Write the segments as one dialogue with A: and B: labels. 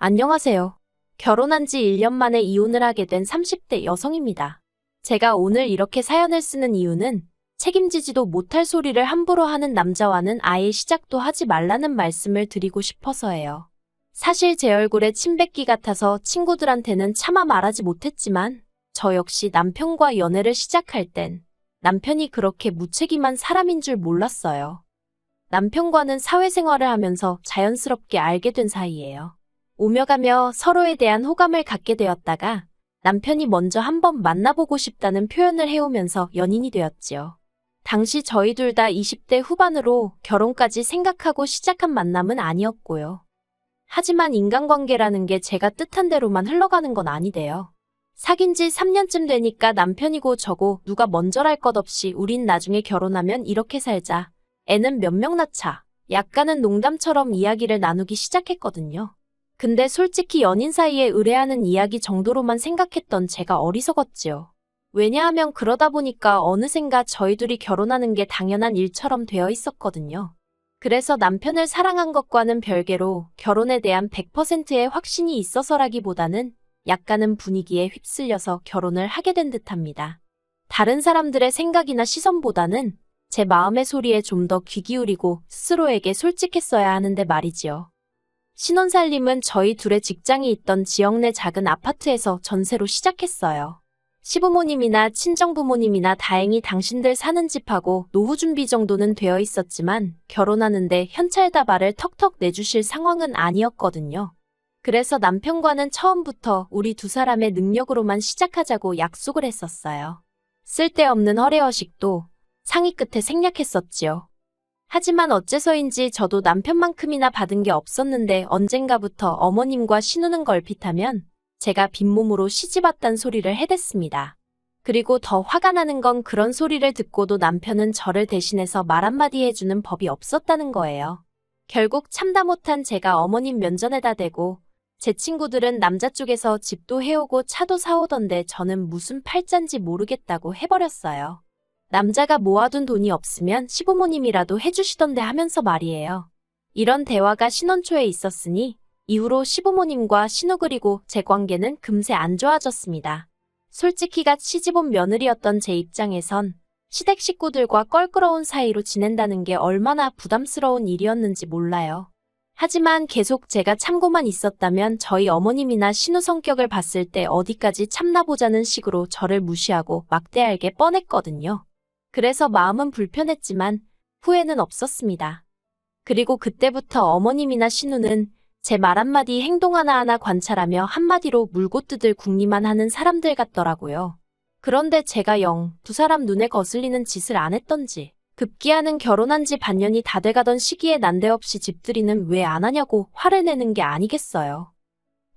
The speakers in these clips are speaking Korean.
A: 안녕하세요. 결혼한 지 1년 만에 이혼을 하게 된 30대 여성입니다. 제가 오늘 이렇게 사연을 쓰는 이유는 책임지지도 못할 소리를 함부로 하는 남자와는 아예 시작도 하지 말라는 말씀을 드리고 싶어서예요. 사실 제 얼굴에 침 뱉기 같아서 친구들한테는 차마 말하지 못했지만 저 역시 남편과 연애를 시작할 땐 남편이 그렇게 무책임한 사람인 줄 몰랐어요. 남편과는 사회생활을 하면서 자연스럽게 알게 된 사이예요. 오며 가며 서로에 대한 호감을 갖게 되었다가 남편이 먼저 한번 만나보고 싶다는 표현을 해오면서 연인이 되었지요. 당시 저희 둘 다 20대 후반으로 결혼까지 생각하고 시작한 만남은 아니었고요. 하지만 인간관계라는 게 제가 뜻한 대로만 흘러가는 건 아니대요. 사귄 지 3년쯤 되니까 남편이고 저고 누가 먼저랄 것 없이 우린 나중에 결혼하면 이렇게 살자. 애는 몇 명 낳자. 약간은 농담처럼 이야기를 나누기 시작했거든요. 근데 솔직히 연인 사이에 의뢰하는 이야기 정도로만 생각했던 제가 어리석었지요. 왜냐하면 그러다 보니까 어느샌가 저희 둘이 결혼하는 게 당연한 일처럼 되어 있었거든요. 그래서 남편을 사랑한 것과는 별개로 결혼에 대한 100%의 확신이 있어서라기보다는 약간은 분위기에 휩쓸려서 결혼을 하게 된 듯합니다. 다른 사람들의 생각이나 시선보다는 제 마음의 소리에 좀 더 귀 기울이고 스스로에게 솔직했어야 하는데 말이지요. 신혼살림은 저희 둘의 직장이 있던 지역 내 작은 아파트에서 전세로 시작했어요. 시부모님이나 친정부모님이나 다행히 당신들 사는 집하고 노후 준비 정도는 되어 있었지만 결혼하는데 현찰다발을 턱턱 내주실 상황은 아니었거든요. 그래서 남편과는 처음부터 우리 두 사람의 능력으로만 시작하자고 약속을 했었어요. 쓸데없는 허례허식도 상의 끝에 생략했었지요. 하지만 어째서인지 저도 남편만큼이나 받은 게 없었는데 언젠가부터 어머님과 신우는 걸핏하면 제가 빈몸으로 시집왔단 소리를 해댔습니다. 그리고 더 화가 나는 건 그런 소리를 듣고도 남편은 저를 대신해서 말 한마디 해주는 법이 없었다는 거예요. 결국 참다 못한 제가 어머님 면전에다 대고 제 친구들은 남자 쪽에서 집도 해오고 차도 사오던데 저는 무슨 팔짠지 모르겠다고 해버렸어요. 남자가 모아둔 돈이 없으면 시부모님이라도 해주시던데 하면서 말이에요. 이런 대화가 신혼 초에 있었으니 이후로 시부모님과 신우 그리고 제 관계는 금세 안 좋아졌습니다. 솔직히 갓 시집온 며느리였던 제 입장에선 시댁 식구들과 껄끄러운 사이로 지낸다는 게 얼마나 부담스러운 일이었는지 몰라요. 하지만 계속 제가 참고만 있었다면 저희 어머님이나 신우 성격을 봤을 때 어디까지 참나보자는 식으로 저를 무시하고 막대할 게 뻔했거든요. 그래서 마음은 불편했지만 후회는 없었습니다. 그리고 그때부터 어머님이나 신우는 제 말 한마디 행동 하나하나 관찰하며 한마디로 물고 뜯을 궁리만 하는 사람들 같더라고요. 그런데 제가 영 두 사람 눈에 거슬리는 짓을 안 했던지 급기야는 결혼한 지 반년이 다 돼가던 시기에 난데없이 집들이는 왜 안 하냐고 화를 내는 게 아니겠어요.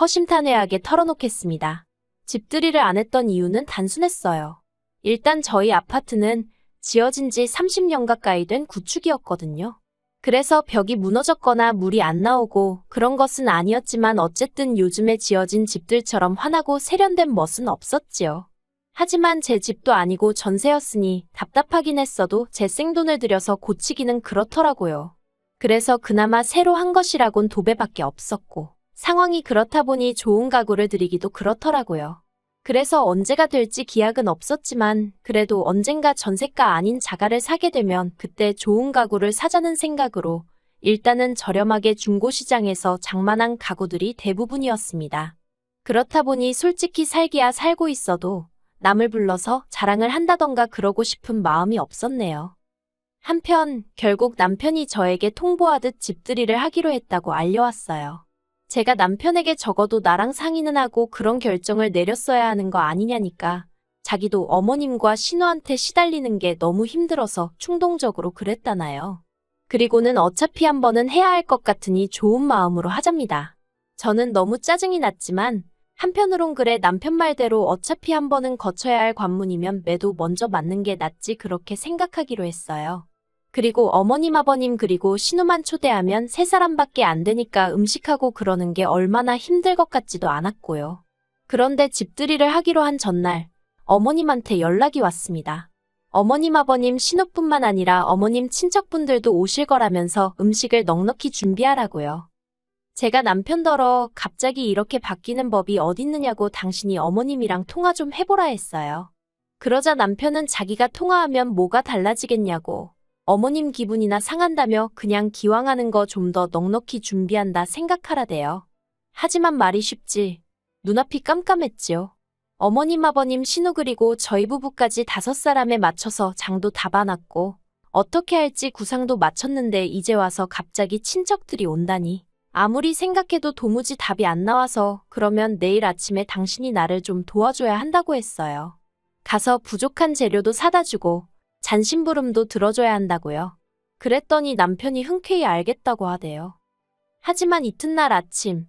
A: 허심탄회하게 털어놓겠습니다. 집들이를 안 했던 이유는 단순했어요. 일단 저희 아파트는 지어진 지 30년 가까이 된 구축이었거든요. 그래서 벽이 무너졌거나 물이 안 나오고 그런 것은 아니었지만 어쨌든 요즘에 지어진 집들처럼 환하고 세련된 멋은 없었지요. 하지만 제 집도 아니고 전세였으니 답답하긴 했어도 제 생돈을 들여서 고치기는 그렇더라고요. 그래서 그나마 새로 한 것이라곤 도배밖에 없었고 상황이 그렇다 보니 좋은 가구를 들이기도 그렇더라고요. 그래서 언제가 될지 기약은 없었지만 그래도 언젠가 전세가 아닌 자가를 사게 되면 그때 좋은 가구를 사자는 생각으로 일단은 저렴하게 중고시장에서 장만한 가구들이 대부분이었습니다. 그렇다 보니 솔직히 살기야 살고 있어도 남을 불러서 자랑을 한다던가 그러고 싶은 마음이 없었네요. 한편 결국 남편이 저에게 통보하듯 집들이를 하기로 했다고 알려왔어요. 제가 남편에게 적어도 나랑 상의는 하고 그런 결정을 내렸어야 하는 거 아니냐니까 자기도 어머님과 신우한테 시달리는 게 너무 힘들어서 충동적으로 그랬다나요. 그리고는 어차피 한 번은 해야 할 것 같으니 좋은 마음으로 하잡니다. 저는 너무 짜증이 났지만 한편으론 그래 남편 말대로 어차피 한 번은 거쳐야 할 관문이면 매도 먼저 맞는 게 낫지 그렇게 생각하기로 했어요. 그리고 어머님 아버님 그리고 신우만 초대하면 세 사람밖에 안 되니까 음식하고 그러는 게 얼마나 힘들 것 같지도 않았고요. 그런데 집들이를 하기로 한 전날 어머님한테 연락이 왔습니다. 어머님 아버님 신우뿐만 아니라 어머님 친척분들도 오실 거라면서 음식을 넉넉히 준비하라고요. 제가 남편더러 갑자기 이렇게 바뀌는 법이 어딨느냐고 당신이 어머님이랑 통화 좀 해보라 했어요. 그러자 남편은 자기가 통화하면 뭐가 달라지겠냐고 어머님 기분이나 상한다며 그냥 기왕하는 거 좀 더 넉넉히 준비한다 생각하라대요. 하지만 말이 쉽지. 눈앞이 깜깜했지요. 어머님 아버님 신우 그리고 저희 부부까지 5사람에 맞춰서 장도 다 봐놨고 어떻게 할지 구상도 마쳤는데 이제 와서 갑자기 친척들이 온다니. 아무리 생각해도 도무지 답이 안 나와서 그러면 내일 아침에 당신이 나를 좀 도와줘야 한다고 했어요. 가서 부족한 재료도 사다 주고 잔심부름도 들어줘야 한다고요. 그랬더니 남편이 흔쾌히 알겠다고 하대요. 하지만 이튿날 아침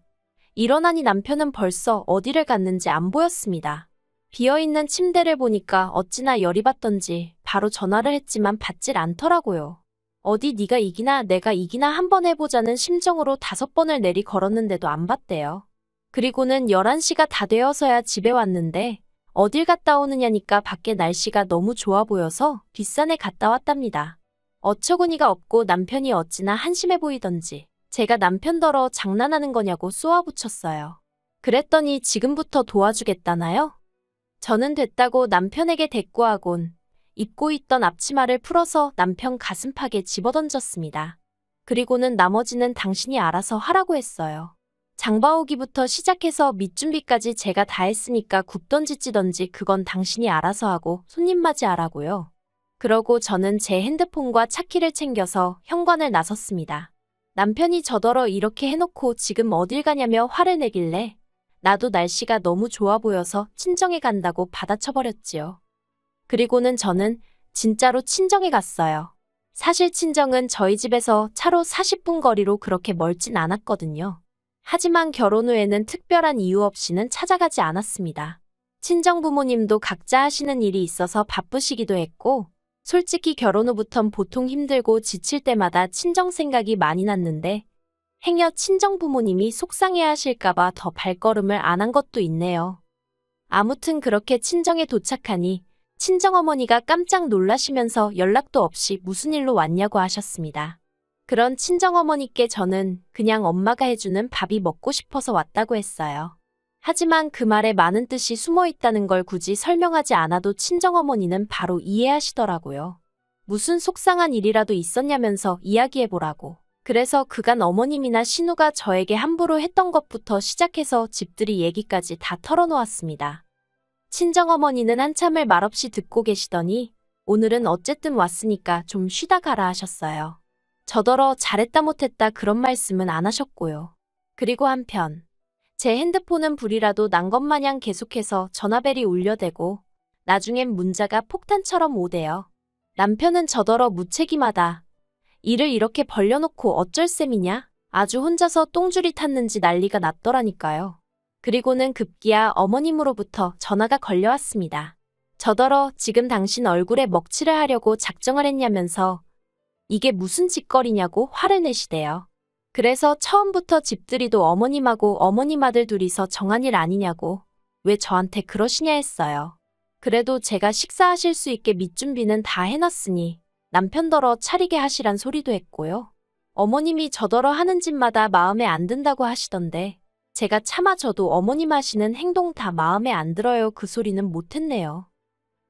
A: 일어나니 남편은 벌써 어디를 갔는지 안 보였습니다. 비어있는 침대를 보니까 어찌나 열이 받던지 바로 전화를 했지만 받질 않더라고요. 어디 네가 이기나 내가 이기나 한번 해보자는 심정으로 5번을 내리 걸었는데도 안 받대요. 그리고는 11시가 다 되어서야 집에 왔는데 어딜 갔다 오느냐니까 밖에 날씨가 너무 좋아 보여서 뒷산에 갔다 왔답니다. 어처구니가 없고 남편이 어찌나 한심해 보이던지 제가 남편더러 장난하는 거냐고 쏘아붙였어요. 그랬더니 지금부터 도와주겠다나요? 저는 됐다고 남편에게 대꾸하곤 입고 있던 앞치마를 풀어서 남편 가슴팍에 집어던졌습니다. 그리고는 나머지는 당신이 알아서 하라고 했어요. 장봐오기부터 시작해서 밑준비까지 제가 다 했으니까 굽던지 찌던지 그건 당신이 알아서 하고 손님 맞이하라고요. 그러고 저는 제 핸드폰과 차키를 챙겨서 현관을 나섰습니다. 남편이 저더러 이렇게 해놓고 지금 어딜 가냐며 화를 내길래 나도 날씨가 너무 좋아 보여서 친정에 간다고 받아쳐버렸지요. 그리고는 저는 진짜로 친정에 갔어요. 사실 친정은 저희 집에서 차로 40분 거리로 그렇게 멀진 않았거든요. 하지만 결혼 후에는 특별한 이유 없이는 찾아가지 않았습니다. 친정 부모님도 각자 하시는 일이 있어서 바쁘시기도 했고 솔직히 결혼 후부턴 보통 힘들고 지칠 때마다 친정 생각이 많이 났는데 행여 친정 부모님이 속상해하실까봐 더 발걸음을 안 한 것도 있네요. 아무튼 그렇게 친정에 도착하니 친정어머니가 깜짝 놀라시면서 연락도 없이 무슨 일로 왔냐고 하셨습니다. 그런 친정어머니께 저는 그냥 엄마가 해주는 밥이 먹고 싶어서 왔다고 했어요. 하지만 그 말에 많은 뜻이 숨어 있다는 걸 굳이 설명하지 않아도 친정어머니는 바로 이해하시더라고요. 무슨 속상한 일이라도 있었냐면서 이야기해보라고. 그래서 그간 어머님이나 신우가 저에게 함부로 했던 것부터 시작해서 집들이 얘기까지 다 털어놓았습니다. 친정어머니는 한참을 말없이 듣고 계시더니 오늘은 어쨌든 왔으니까 좀 쉬다 가라 하셨어요. 저더러 잘했다 못했다 그런 말씀은 안 하셨고요. 그리고 한편 제 핸드폰은 불이라도 난 것 마냥 계속해서 전화벨이 울려대고 나중엔 문자가 폭탄처럼 오대요. 남편은 저더러 무책임하다. 일을 이렇게 벌려놓고 어쩔 셈이냐? 아주 혼자서 똥줄이 탔는지 난리가 났더라니까요. 그리고는 급기야 어머님으로부터 전화가 걸려왔습니다. 저더러 지금 당신 얼굴에 먹칠을 하려고 작정을 했냐면서 이게 무슨 짓거리냐고 화를 내시대요. 그래서 처음부터 집들이도 어머님하고 어머님 아들 둘이서 정한 일 아니냐고 왜 저한테 그러시냐 했어요. 그래도 제가 식사하실 수 있게 밑준비는 다 해놨으니 남편더러 차리게 하시란 소리도 했고요. 어머님이 저더러 하는 짓마다 마음에 안 든다고 하시던데 제가 차마 저도 어머님 하시는 행동 다 마음에 안 들어요 그 소리는 못했네요.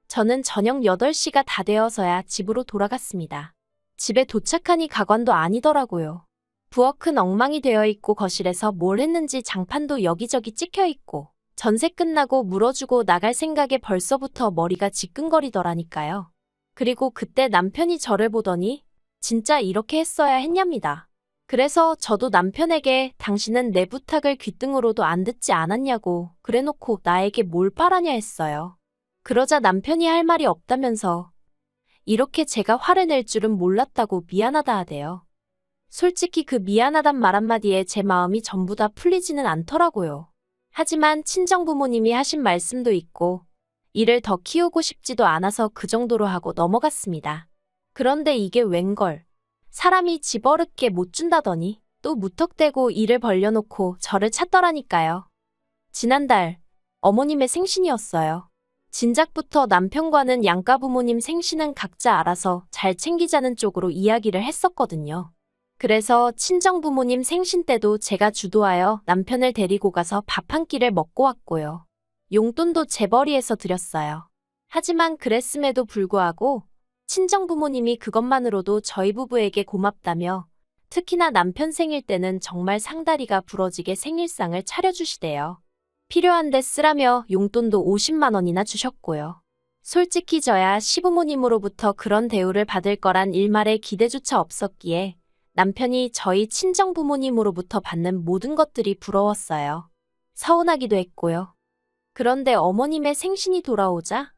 A: 저는 저녁 8시가 다 되어서야 집으로 돌아갔습니다. 집에 도착하니 가관도 아니더라고요. 부엌은 엉망이 되어 있고 거실에서 뭘 했는지 장판도 여기저기 찍혀 있고 전세 끝나고 물어주고 나갈 생각에 벌써부터 머리가 지끈거리더라니까요. 그리고 그때 남편이 저를 보더니 진짜 이렇게 했어야 했냐입니다. 그래서 저도 남편에게 당신은 내 부탁을 귀등으로도 안 듣지 않았냐고 그래놓고 나에게 뭘 바라냐 했어요. 그러자 남편이 할 말이 없다면서 이렇게 제가 화를 낼 줄은 몰랐다고 미안하다 하대요. 솔직히 그 미안하단 말 한마디에 제 마음이 전부 다 풀리지는 않더라고요. 하지만 친정부모님이 하신 말씀도 있고 일을 더 키우고 싶지도 않아서 그 정도로 하고 넘어갔습니다. 그런데 이게 웬걸. 사람이 집어릇게 못 준다더니 또 무턱대고 일을 벌려놓고 저를 찾더라니까요. 지난달 어머님의 생신이었어요. 진작부터 남편과는 양가 부모님 생신은 각자 알아서 잘 챙기자는 쪽으로 이야기를 했었거든요. 그래서 친정부모님 생신 때도 제가 주도하여 남편을 데리고 가서 밥 한 끼를 먹고 왔고요. 용돈도 재벌이에서 드렸어요. 하지만 그랬음에도 불구하고 친정부모님이 그것만으로도 저희 부부에게 고맙다며 특히나 남편 생일 때는 정말 상다리가 부러지게 생일상을 차려주시대요. 필요한데 쓰라며 용돈도 50만 원이나 주셨고요. 솔직히 저야 시부모님으로부터 그런 대우를 받을 거란 일말의 기대조차 없었기에 남편이 저희 친정부모님으로부터 받는 모든 것들이 부러웠어요. 서운하기도 했고요. 그런데 어머님의 생신이 돌아오자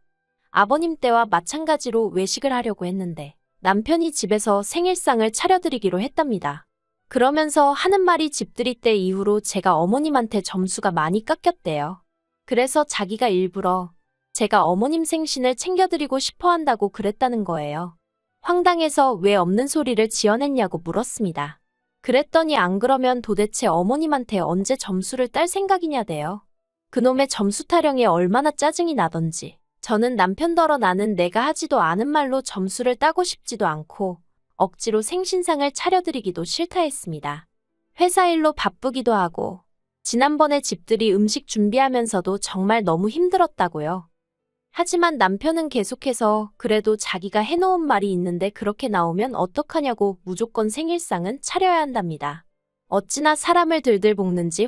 A: 아버님 때와 마찬가지로 외식을 하려고 했는데 남편이 집에서 생일상을 차려드리기로 했답니다. 그러면서 하는 말이 집들이 때 이후로 제가 어머님한테 점수가 많이 깎였대요. 그래서 자기가 일부러 제가 어머님 생신을 챙겨드리고 싶어 한다고 그랬다는 거예요. 황당해서 왜 없는 소리를 지어냈냐고 물었습니다. 그랬더니 안 그러면 도대체 어머님한테 언제 점수를 딸 생각이냐대요. 그놈의 점수 타령에 얼마나 짜증이 나던지. 저는 남편더러 나는 내가 하지도 않은 말로 점수를 따고 싶지도 않고 억지로 생신상을 차려드리기도 싫다 했습니다. 회사 일로 바쁘기도 하고 지난번에 집들이 음식 준비하면서도 정말 너무 힘들었다고요. 하지만 남편은 계속해서 그래도 자기가 해놓은 말이 있는데 그렇게 나오면 어떡하냐고 무조건 생일상은 차려야 한답니다. 어찌나 사람을 들들 볶는지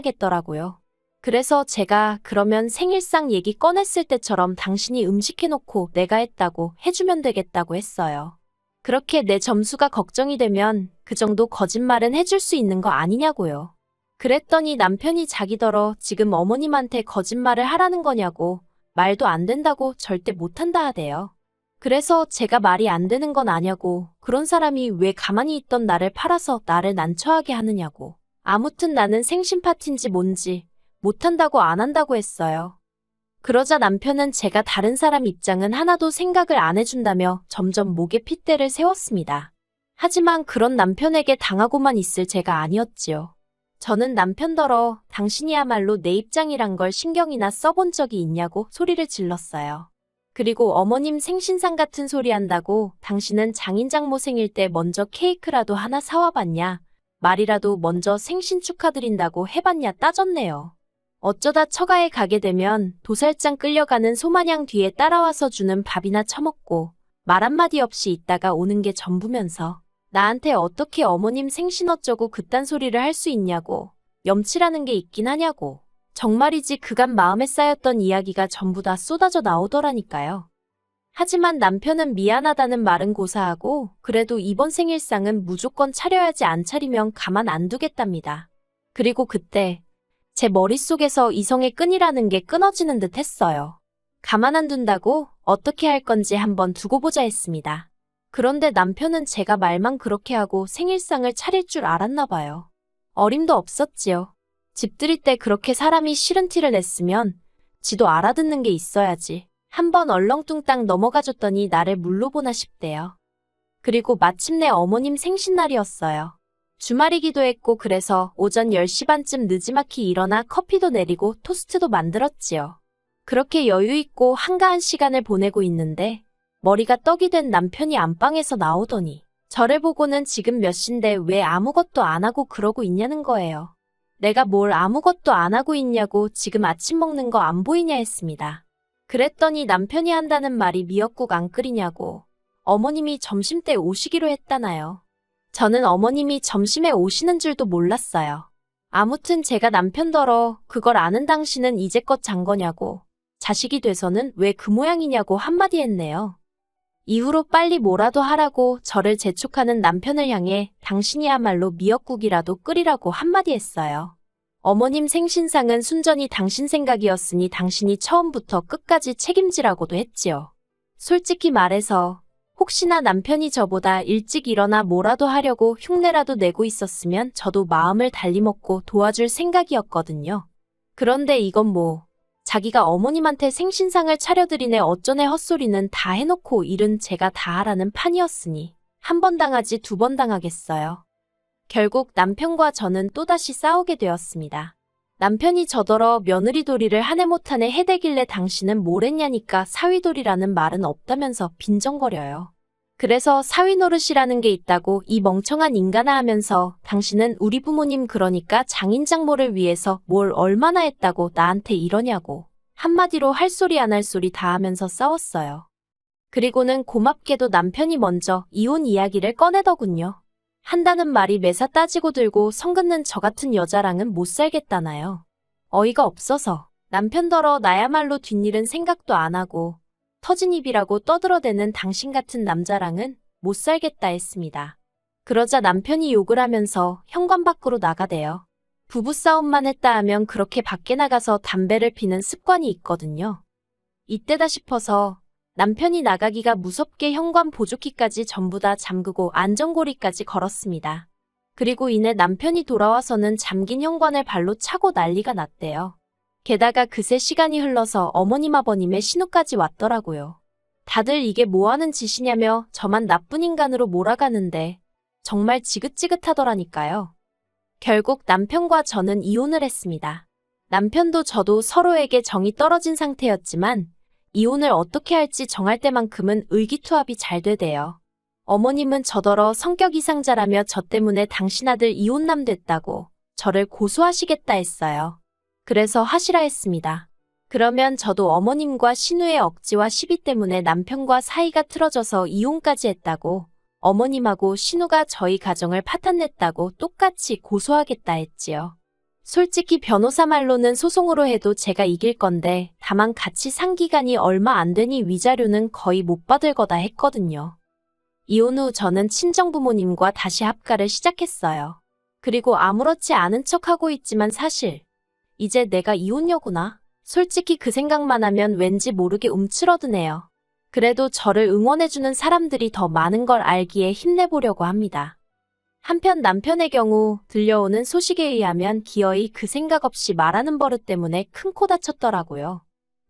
A: 환장하겠더라고요. 그래서 제가 그러면 생일상 얘기 꺼냈을 때처럼 당신이 음식 해놓고 내가 했다고 해주면 되겠다고 했어요. 그렇게 내 점수가 걱정이 되면 그 정도 거짓말은 해줄 수 있는 거 아니냐고요. 그랬더니 남편이 자기더러 지금 어머님한테 거짓말을 하라는 거냐고 말도 안 된다고 절대 못한다 하대요. 그래서 제가 말이 안 되는 건 아냐고 그런 사람이 왜 가만히 있던 나를 팔아서 나를 난처하게 하느냐고 아무튼 나는 생신 파티인지 뭔지 못한다고 안 한다고 했어요. 그러자 남편은 제가 다른 사람 입장은 하나도 생각을 안 해준다며 점점 목에 핏대를 세웠습니다. 하지만 그런 남편에게 당하고만 있을 제가 아니었지요. 저는 남편더러 당신이야말로 내 입장이란 걸 신경이나 써본 적이 있냐고 소리를 질렀어요. 그리고 어머님 생신상 같은 소리 한다고 당신은 장인장모 생일 때 먼저 케이크라도 하나 사와봤냐? 말이라도 먼저 생신 축하드린다고 해봤냐 따졌네요. 어쩌다 처가에 가게 되면 도살장 끌려가는 소마냥 뒤에 따라와서 주는 밥이나 처먹고 말 한마디 없이 있다가 오는 게 전부면서 나한테 어떻게 어머님 생신 어쩌고 그딴 소리를 할 수 있냐고 염치라는 게 있긴 하냐고 정말이지 그간 마음에 쌓였던 이야기가 전부 다 쏟아져 나오더라니까요. 하지만 남편은 미안하다는 말은 고사하고 그래도 이번 생일상은 무조건 차려야지 안 차리면 가만 안 두겠답니다. 그리고 그때 제 머릿속에서 이성의 끈이라는 게 끊어지는 듯 했어요. 가만 안 둔다고 어떻게 할 건지 한번 두고 보자 했습니다. 그런데 남편은 제가 말만 그렇게 하고 생일상을 차릴 줄 알았나 봐요. 어림도 없었지요. 집들이 때 그렇게 사람이 싫은 티를 냈으면 지도 알아듣는 게 있어야지. 한번 얼렁뚱땅 넘어가줬더니 나를 물로 보나 싶대요. 그리고 마침내 어머님 생신날이었어요. 주말이기도 했고 그래서 오전 10시 반쯤 느지막이 일어나 커피도 내리고 토스트도 만들었지요. 그렇게 여유있고 한가한 시간을 보내고 있는데 머리가 떡이 된 남편이 안방에서 나오더니 저를 보고는 지금 몇 시인데 왜 아무것도 안 하고 그러고 있냐는 거예요. 내가 뭘 아무것도 안 하고 있냐고 지금 아침 먹는 거 안 보이냐 했습니다. 그랬더니 남편이 한다는 말이 미역국 안 끓이냐고 어머님이 점심때 오시기로 했다나요. 저는 어머님이 점심에 오시는 줄도 몰랐어요. 아무튼 제가 남편더러 그걸 아는 당신은 이제껏 잔 거냐고 자식이 돼서는 왜 그 모양이냐고 한마디 했네요. 이후로 빨리 뭐라도 하라고 저를 재촉하는 남편을 향해 당신이야말로 미역국이라도 끓이라고 한마디 했어요. 어머님 생신상은 순전히 당신 생각이었으니 당신이 처음부터 끝까지 책임지라고도 했지요. 솔직히 말해서 혹시나 남편이 저보다 일찍 일어나 뭐라도 하려고 흉내라도 내고 있었으면 저도 마음을 달리 먹고 도와줄 생각이었거든요. 그런데 이건 뭐 자기가 어머님한테 생신상을 차려드리네 어쩌네 헛소리는 다 해놓고 일은 제가 다 하라는 판이었으니 한 번 당하지 두 번 당하겠어요. 결국 남편과 저는 또다시 싸우게 되었습니다. 남편이 저더러 며느리돌이를 한 해 못한 해 해대길래 당신은 뭘 했냐니까 사위돌이라는 말은 없다면서 빈정거려요. 그래서 사위 노릇이라는 게 있다고 이 멍청한 인간아 하면서 당신은 우리 부모님 그러니까 장인 장모를 위해서 뭘 얼마나 했다고 나한테 이러냐고 한마디로 할 소리 안 할 소리 다 하면서 싸웠어요. 그리고는 고맙게도 남편이 먼저 이혼 이야기를 꺼내더군요. 한다는 말이 매사 따지고 들고 성 긋는 저 같은 여자랑은 못 살겠다나요. 어이가 없어서 남편더러 나야말로 뒷일은 생각도 안 하고 터진 입이라고 떠들어대는 당신 같은 남자랑은 못 살겠다 했습니다. 그러자 남편이 욕을 하면서 현관 밖으로 나가대요. 부부싸움만 했다 하면 그렇게 밖에 나가서 담배를 피는 습관이 있거든요. 이때다 싶어서 남편이 나가기가 무섭게 현관 보조키까지 전부 다 잠그고 안전고리까지 걸었습니다. 그리고 이내 남편이 돌아와서는 잠긴 현관을 발로 차고 난리가 났대요. 게다가 그새 시간이 흘러서 어머님 아버님의 신호까지 왔더라고요. 다들 이게 뭐하는 짓이냐며 저만 나쁜 인간으로 몰아가는데 정말 지긋지긋하더라니까요. 결국 남편과 저는 이혼을 했습니다. 남편도 저도 서로에게 정이 떨어진 상태였지만 이혼을 어떻게 할지 정할 때만큼은 의기투합이 잘 되대요. 어머님은 저더러 성격 이상자라며 저 때문에 당신 아들 이혼남 됐다고 저를 고소하시겠다 했어요. 그래서 하시라 했습니다. 그러면 저도 어머님과 신우의 억지와 시비 때문에 남편과 사이가 틀어져서 이혼까지 했다고 어머님하고 신우가 저희 가정을 파탄냈다고 똑같이 고소하겠다 했지요. 솔직히 변호사 말로는 소송으로 해도 제가 이길 건데 다만 같이 산 기간이 얼마 안 되니 위자료는 거의 못 받을 거다 했거든요. 이혼 후 저는 친정부모님과 다시 합가를 시작했어요. 그리고 아무렇지 않은 척하고 있지만 사실 이제 내가 이혼녀구나. 솔직히 그 생각만 하면 왠지 모르게 움츠러드네요. 그래도 저를 응원해주는 사람들이 더 많은 걸 알기에 힘내보려고 합니다. 한편 남편의 경우 들려오는 소식에 의하면 기어이 그 생각 없이 말하는 버릇 때문에 큰 코 다쳤더라고요.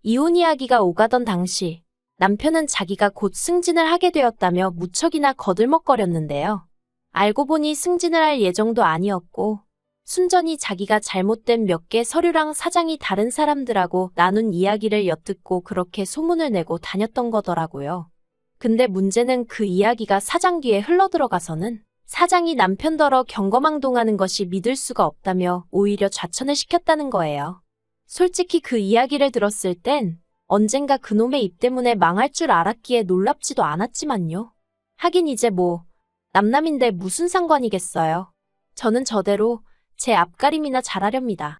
A: 이혼 이야기가 오가던 당시 남편은 자기가 곧 승진을 하게 되었다며 무척이나 거들먹거렸는데요. 알고 보니 승진을 할 예정도 아니었고 순전히 자기가 잘못된 몇 개 서류랑 사장이 다른 사람들하고 나눈 이야기를 엿듣고 그렇게 소문을 내고 다녔던 거더라고요. 근데 문제는 그 이야기가 사장 귀에 흘러들어가서는 사장이 남편더러 경거망동하는 것이 믿을 수가 없다며 오히려 좌천을 시켰다는 거예요. 솔직히 그 이야기를 들었을 땐 언젠가 그놈의 입 때문에 망할 줄 알았기에 놀랍지도 않았지만요. 하긴 이제 뭐 남남인데 무슨 상관이겠어요. 저는 저대로 제 앞가림이나 잘하렵니다.